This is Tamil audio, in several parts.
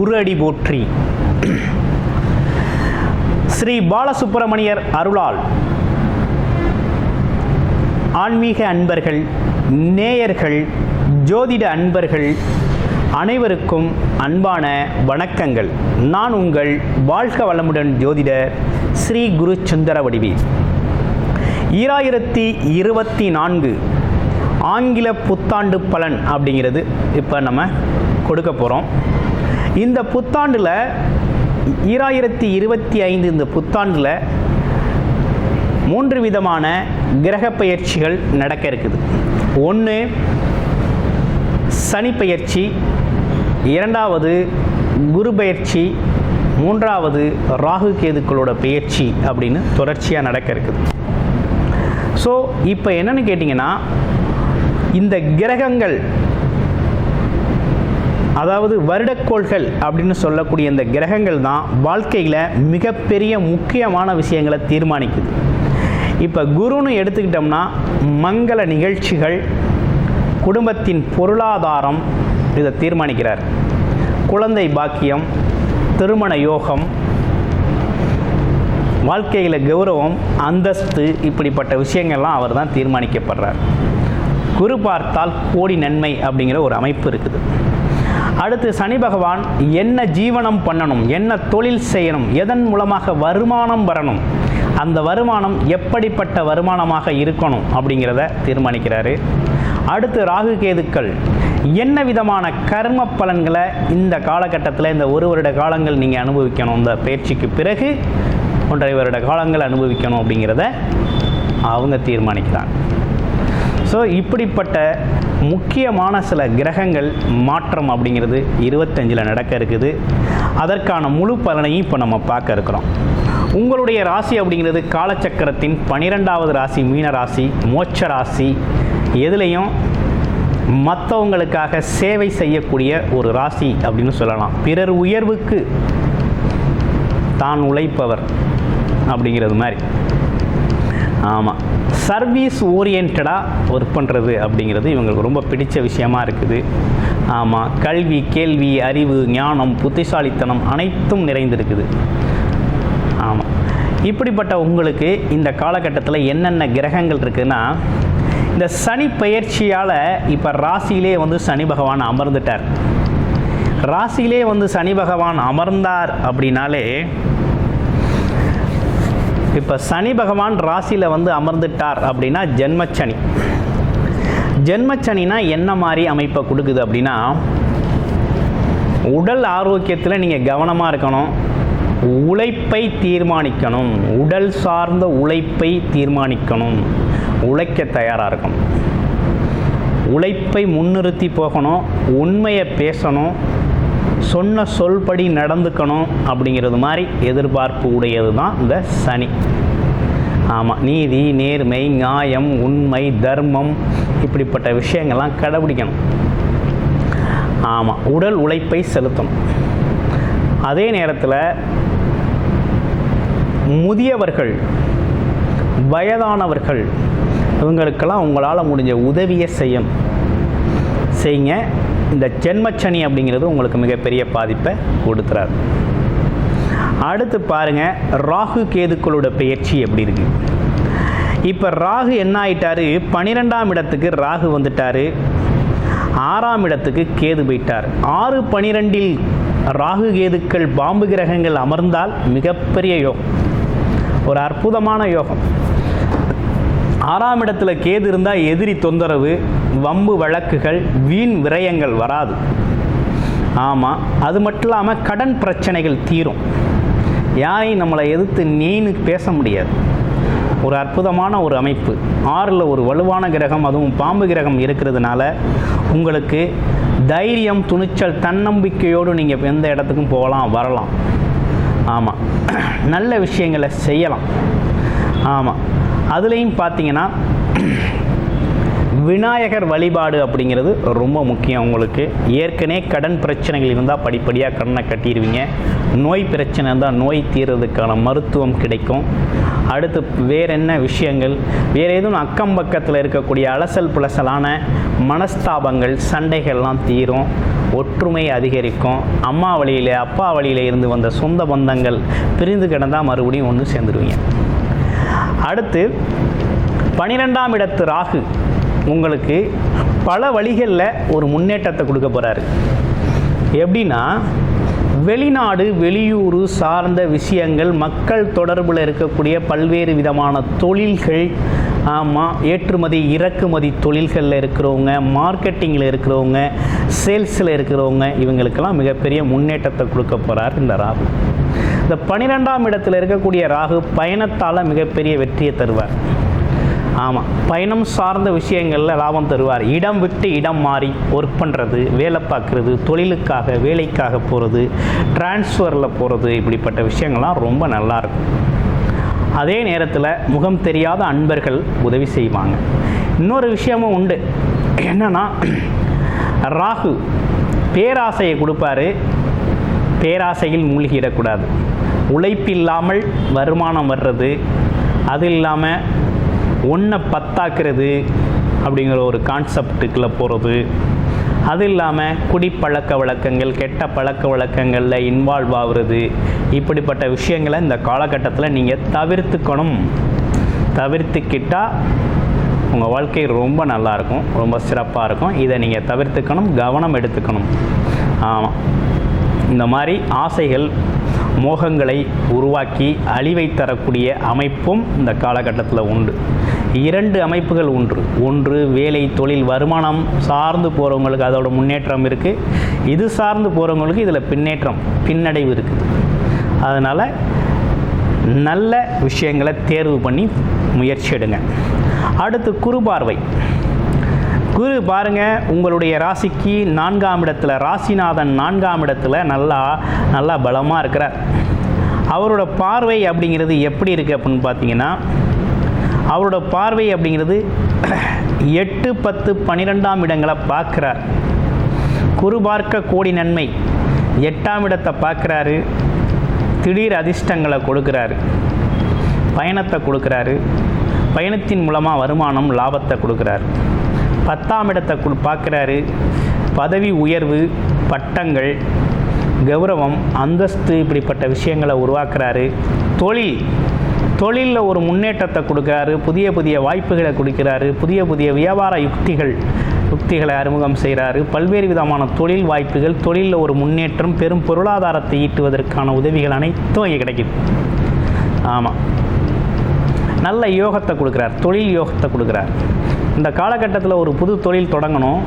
குரு அடி போற்றி. ஸ்ரீ பாலசுப்பிரமணியர் அருளால் ஆன்மீக அன்பர்கள், நேயர்கள், ஜோதிட அன்பர்கள் அனைவருக்கும் அன்பான வணக்கங்கள். நான் உங்கள் வாழ்க வளமுடன் ஜோதிடர் ஸ்ரீ குரு சுந்தர வடிவேல். 2024 ஆங்கில புத்தாண்டு பலன் அப்படிங்கிறது இப்போ நம்ம கொடுக்க போகிறோம். இந்த புத்தாண்டில் 2025 இந்த புத்தாண்டில் 3 விதமான கிரக பெயர்ச்சிகள் நடக்க இருக்குது. ஒன்று சனி பெயர்ச்சி, இரண்டாவது குரு பெயர்ச்சி, மூன்றாவது ராகு கேதுக்களோட பெயர்ச்சி அப்படின்னு தொடர்ச்சியாக நடக்க இருக்குது. ஸோ இப்போ என்னென்னு கேட்டிங்கன்னா, இந்த கிரகங்கள், அதாவது வருடக்கோள்கள் அப்படின்னு சொல்லக்கூடிய இந்த கிரகங்கள் தான் வாழ்க்கையில் மிகப்பெரிய முக்கியமான விஷயங்களை தீர்மானிக்குது. இப்போ குருன்னு எடுத்துக்கிட்டோம்னா மங்கள நிகழ்ச்சிகள், குடும்பத்தின் பொருளாதாரம் இதை தீர்மானிக்கிறார். குழந்தை பாக்கியம், திருமண யோகம், வாழ்க்கையில் கௌரவம், அந்தஸ்து, இப்படிப்பட்ட விஷயங்கள்லாம் அவர் தான் தீர்மானிக்கப்படுறார். குரு பார்த்தால் கோடி நன்மை அப்படிங்கிற ஒரு அமைப்பு இருக்குது. அடுத்து சனி பகவான் என்ன ஜீவனம் பண்ணணும், என்ன தொழில் செய்யணும், எதன் மூலமாக வருமானம் வரணும், அந்த வருமானம் எப்படிப்பட்ட வருமானமாக இருக்கணும் அப்படிங்கிறத தீர்மானிக்கிறாரு. அடுத்து ராகு கேதுக்கள் என்ன விதமான கர்ம பலன்களை இந்த காலகட்டத்தில், இந்த 1 வருட காலங்கள் நீங்கள் அனுபவிக்கணும், இந்த பயிற்சிக்கு பிறகு 1.5 வருட காலங்கள் அனுபவிக்கணும் அப்படிங்கிறத அவங்க தீர்மானிக்கிறாங்க. ஸோ இப்படிப்பட்ட முக்கியமான சில கிரகங்கள் மாற்றம் அப்படிங்கிறது 25 நடக்க இருக்குது. அதற்கான முழு பலனையும் இப்போ நம்ம பார்க்க இருக்கிறோம். உங்களுடைய ராசி அப்படிங்கிறது காலச்சக்கரத்தின் 12வது ராசி மீன ராசி, மோட்ச ராசி. எதுலேயும் மற்றவங்களுக்காக சேவை செய்யக்கூடிய ஒரு ராசி அப்படின்னு சொல்லலாம். பிறர் உயர்வுக்கு தான் உழைப்பவர் அப்படிங்கிறது மாதிரி. ஆமாம், சர்வீஸ் ஓரியன்டாக ஒர்க் பண்ணுறது அப்படிங்கிறது இவங்களுக்கு ரொம்ப பிடிச்ச விஷயமா இருக்குது. ஆமாம், கல்வி, கேள்வி, அறிவு, ஞானம், புத்திசாலித்தனம் அனைத்தும் நிறைந்திருக்குது. ஆமாம், இப்படிப்பட்ட உங்களுக்கு இந்த காலகட்டத்தில் என்னென்ன கிரகங்கள் இருக்குதுன்னா, இந்த சனி பெயர்ச்சியால் இப்போ ராசியிலே வந்து சனி பகவான் அமர்ந்துட்டார். ராசியிலே வந்து சனி பகவான் அமர்ந்தார் அப்படின்னாலே, இப்போ சனி பகவான் ராசியில் வந்து அமர்ந்துட்டார் அப்படின்னா ஜென்மச்சனி. ஜென்மச்சனினா என்ன மாதிரி அமைப்பை கொடுக்குது அப்படின்னா, உடல் ஆரோக்கியத்தில் நீங்கள் கவனமாக இருக்கணும், உழைப்பை தீர்மானிக்கணும், உடல் சார்ந்த உழைப்பை தீர்மானிக்கணும், உழைக்க தயாராக இருக்கணும், உழைப்பை முன்னிறுத்தி போகணும், உண்மையை பேசணும், சொன்ன சொல்படி நடந்துக்கணும் அப்படிங்கிறது மாதிரி எதிர்பார்ப்பு உடையது தான் இந்த சனி. ஆமாம், நீதி, நேர்மை, நியாயம், உண்மை, தர்மம், இப்படிப்பட்ட விஷயங்கள்லாம் கடைபிடிக்கணும். ஆமாம், உடல் உழைப்பை செலுத்தணும். அதே நேரத்தில் முதியவர்கள், வயதானவர்கள், இவங்களுக்கெல்லாம் உங்களால் முடிஞ்ச உதவியை செய்யுங்க. இந்த ஜென்மச்சனி அப்படிங்கிறது உங்களுக்கு மிகப்பெரிய பாதிப்பை கொடுத்துறாரு. அடுத்து பாருங்கள், ராகு கேதுக்களோட பெயர்ச்சி எப்படி இருக்குது. இப்போ ராகு என்ன ஆயிட்டாரு, 12ஆம் இடத்துக்கு ராகு வந்துட்டார், 6ஆம் இடத்துக்கு கேது போயிட்டார். 6-12 ராகு கேதுக்கள் பாம்பு கிரகங்கள் அமர்ந்தால் மிகப்பெரிய யோகம், ஒரு அற்புதமான யோகம். 6ஆம் இடத்துல கேது இருந்தால் எதிரி தொந்தரவு, வம்பு வழக்குகள், வீண் விரயங்கள் வராது. ஆமாம், அது மட்டும் இல்லாமல் கடன் பிரச்சனைகள் தீரும். யாரையும் நம்மளை எதிர்த்து நீனு பேச முடியாது. ஒரு அற்புதமான ஒரு அமைப்பு. 6ல் ஒரு வலுவான கிரகம், அதுவும் பாம்பு கிரகம் இருக்கிறதுனால உங்களுக்கு தைரியம், துணிச்சல், தன்னம்பிக்கையோடு நீங்கள் எந்த இடத்துக்கும் போகலாம், வரலாம். ஆமாம், நல்ல விஷயங்களை செய்யலாம். ஆமாம், அதுலேயும் பார்த்தீங்கன்னா விநாயகர் வழிபாடு அப்படிங்கிறது ரொம்ப முக்கியம். உங்களுக்கு ஏற்கனவே கடன் பிரச்சனைகள் இருந்தால் படிப்படியாக கடனை கட்டிடுவீங்க. நோய் பிரச்சனை இருந்தால் நோய் தீர்றதுக்கான மருத்துவம் கிடைக்கும். அடுத்து வேறு என்ன விஷயங்கள், வேறு எதுவும் அக்கம் பக்கத்தில் இருக்கக்கூடிய அலசல் புலசலான மனஸ்தாபங்கள் சண்டைகள்லாம் தீரும். ஒற்றுமை அதிகரிக்கும். அம்மா வழியில் அப்பா வழியில் இருந்து வந்த சொந்த பந்தங்கள் பிரிந்து கிடந்தால் மறுபடியும் ஒன்று சேர்ந்துருவீங்க. அடுத்து 12ஆம் இடத்து ராகு உங்களுக்கு பல வழிகளில் ஒரு முன்னேற்றத்தை கொடுக்க போகிறாரு. எப்படின்னா, வெளிநாடு வெளியூர் சார்ந்த விஷயங்கள், மக்கள் தொடர்பில் இருக்கக்கூடிய பல்வேறு விதமான தொழில்கள், ஏற்றுமதி இறக்குமதி தொழில்களில் இருக்கிறவங்க, மார்க்கெட்டிங்கில் இருக்கிறவங்க, சேல்ஸில் இருக்கிறவங்க, இவங்களுக்கெல்லாம் மிகப்பெரிய முன்னேற்றத்தை கொடுக்க போகிறார் இந்த ராகு. இந்த 12ஆம் இடத்தில் இருக்கக்கூடிய ராகு பயணத்தால் மிகப்பெரிய வெற்றியை தருவார். ஆமாம், பயணம் சார்ந்த விஷயங்களில் லாபம் தருவார். இடம் விட்டு இடம் மாறி ஒர்க் பண்ணுறது, வேலை பார்க்குறது, தொழிலுக்காக வேலைக்காக போகிறது, டிரான்ஸ்ஃபரில் போகிறது, இப்படிப்பட்ட விஷயங்கள்லாம் ரொம்ப நல்லாயிருக்கும். அதே நேரத்தில் முகம் தெரியாத அன்பர்கள் உதவி செய்வாங்க. இன்னொரு விஷயமும் உண்டு. என்னென்னா, ராகு பேராசையை கொடுப்பாரு. பேராசையில் மூழ்கிடக்கூடாது. உழைப்பில்லாமல் வருமானம் வர்றது, அது இல்லாமல் ஒன்றை பத்தாக்குறது அப்படிங்கிற ஒரு கான்செப்டுக்குள்ளே போகிறது, அது இல்லாமல் குடிப்பழக்க வழக்கங்கள், கெட்ட பழக்க வழக்கங்களில் இன்வால்வ் ஆகுறது, இப்படிப்பட்ட விஷயங்களை இந்த காலகட்டத்தில் நீங்கள் தவிர்த்துக்கணும். தவிர்த்துக்கிட்டால் உங்கள் வாழ்க்கை ரொம்ப நல்லாயிருக்கும், ரொம்ப சிறப்பாக இருக்கும். இதை நீங்கள் தவிர்த்துக்கணும், கவனம் எடுத்துக்கணும். ஆமாம், இந்த மாதிரி ஆசைகள் மோகங்களை உருவாக்கி அழிவை தரக்கூடிய அமைப்பும் இந்த காலகட்டத்தில் உண்டு. 2 அமைப்புகள் உண்டு. ஒன்று, வேலை தொழில் வருமானம் சார்ந்து போகிறவங்களுக்கு அதோட முன்னேற்றம் இருக்குது. இது சார்ந்து போகிறவங்களுக்கு இதில் பின்னடைவு இருக்குது. அதனால் நல்ல விஷயங்களை தேர்வு பண்ணி முயற்சி எடுங்க. அடுத்து குரு பார்வை. குரு பாருங்கள், உங்களுடைய ராசிக்கு 4ஆம் இடத்துல, ராசிநாதன் 4ஆம் இடத்துல நல்லா பலமாக இருக்கிறார். அவரோட பார்வை அப்படிங்கிறது எப்படி இருக்குது அப்படின்னு பார்த்தீங்கன்னா, அவரோட பார்வை அப்படிங்கிறது 8, 10, 12ஆம் இடங்களை பார்க்குறார். குரு பார்க்க கோடி நன்மை. 8ஆம் இடத்தை பார்க்குறாரு. திடீர் அதிர்ஷ்டங்களை கொடுக்குறாரு, பயணத்தை கொடுக்குறாரு. பயணத்தின் மூலமாக வருமானம் லாபத்தை கொடுக்குறாரு. 10ஆம் இடத்தை பார்க்குறாரு. பதவி உயர்வு, பட்டங்கள், கௌரவம், அந்தஸ்து, இப்படிப்பட்ட விஷயங்களை உருவாக்குறாரு. தொழிலில் ஒரு முன்னேற்றத்தை கொடுக்குறாரு. புதிய வாய்ப்புகளை கொடுக்கிறாரு. புதிய வியாபார யுக்திகளை அறிமுகம் செய்கிறாரு. பல்வேறு விதமான தொழில் வாய்ப்புகள், தொழிலில் ஒரு முன்னேற்றம், பெரும் பொருளாதாரத்தை ஈட்டுவதற்கான உதவிகள் அனைத்தும் இங்கே கிடைக்குது. ஆமாம், நல்ல யோகத்தை கொடுக்குறார், தொழில் யோகத்தை கொடுக்குறார். இந்த காலகட்டத்தில் ஒரு புது தொழில் தொடங்கணும்,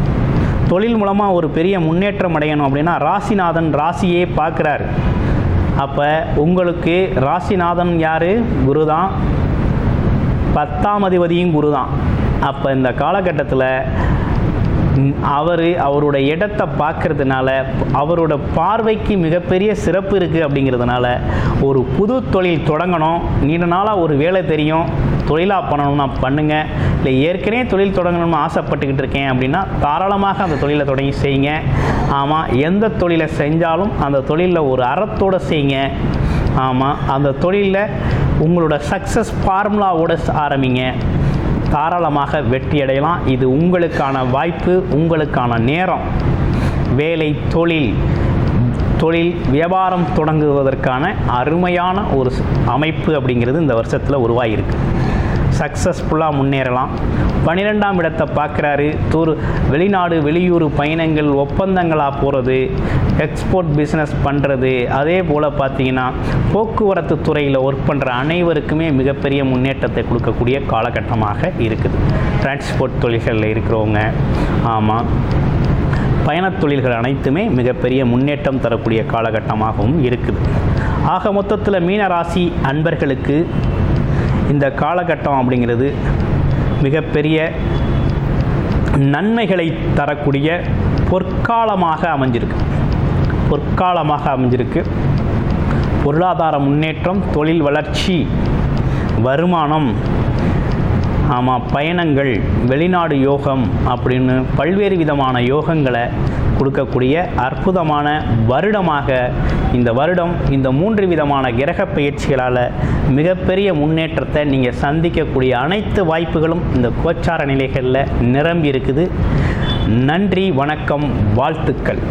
தொழில் மூலமாக ஒரு பெரிய முன்னேற்றம் அடையணும் அப்படின்னா ராசிநாதன் ராசியே பார்க்குறாரு. அப்போ உங்களுக்கு ராசிநாதன் யார்? குரு தான். 10ஆம் அதிபதியும் குரு தான். அப்போ இந்த காலகட்டத்தில் அவரோட இடத்தை பார்க்கறதுனால, அவரோட பார்வைக்கு மிகப்பெரிய சிறப்பு இருக்குது. அப்படிங்கிறதுனால ஒரு புது தொழில் தொடங்கணும், நீண்ட நாளாக ஒரு வேலை தெரியும், தொழிலாக பண்ணணும்னா பண்ணுங்கள். இல்லை ஏற்கனவே தொழில் தொடங்கணும்னு ஆசைப்பட்டுக்கிட்டு இருக்கேன் அப்படின்னா தாராளமாக அந்த தொழிலை தொடங்கி செய்யுங்க. ஆமாம், எந்த தொழிலை செஞ்சாலும் அந்த தொழிலில் ஒரு அறத்தோடு செய்யுங்க. ஆமாம், அந்த தொழிலில் உங்களோட சக்ஸஸ் ஃபார்முலாவோடு ஆரம்பிங்க. தாராளமாக வெற்றி அடையலாம். இது உங்களுக்கான வாய்ப்பு, உங்களுக்கான நேரம். வேலை, தொழில் வியாபாரம் தொடங்குவதற்கான அருமையான ஒரு அமைப்பு அப்படிங்கிறது இந்த வருஷத்தில் உருவாகியிருக்கு. சக்ஸஸ்ஃபுல்லாக முன்னேறலாம். 12ஆம் இடத்தை பார்க்குறாரு. வெளிநாடு வெளியூர் பயணங்கள், ஒப்பந்தங்களாக போகிறது, எக்ஸ்போர்ட் பிஸ்னஸ் பண்ணுறது, அதே போல் பார்த்திங்கன்னா போக்குவரத்து துறையில் ஒர்க் பண்ணுற அனைவருக்குமே மிகப்பெரிய முன்னேற்றத்தை கொடுக்கக்கூடிய காலகட்டமாக இருக்குது. டிரான்ஸ்போர்ட் தொழில்களில் இருக்கிறவங்க, ஆமாம், பயணத் தொழில்கள் அனைத்துமே மிகப்பெரிய முன்னேற்றம் தரக்கூடிய காலகட்டமாகவும் இருக்குது. ஆக மொத்தத்தில் மீனராசி அன்பர்களுக்கு இந்த காலகட்டம் அப்படிங்கிறது மிகப்பெரிய நன்மைகளை தரக்கூடிய பொற்காலமாக அமைஞ்சிருக்கு. பொருளாதார முன்னேற்றம், தொழில் வளர்ச்சி, வருமானம், ஆமாம், பயணங்கள், வெளிநாடு யோகம் அப்படின்னு பல்வேறு விதமான யோகங்களை கொடுக்கக்கூடிய அற்புதமான வருடமாக இந்த வருடம் இந்த 3 விதமான கிரக பயிற்சிகளால் மிகப்பெரிய முன்னேற்றத்தை நீங்கள் சந்திக்கக்கூடிய அனைத்து வாய்ப்புகளும் இந்த கோச்சார நிலைகளில் நிரம்பி இருக்குது. நன்றி, வணக்கம், வாழ்த்துக்கள்.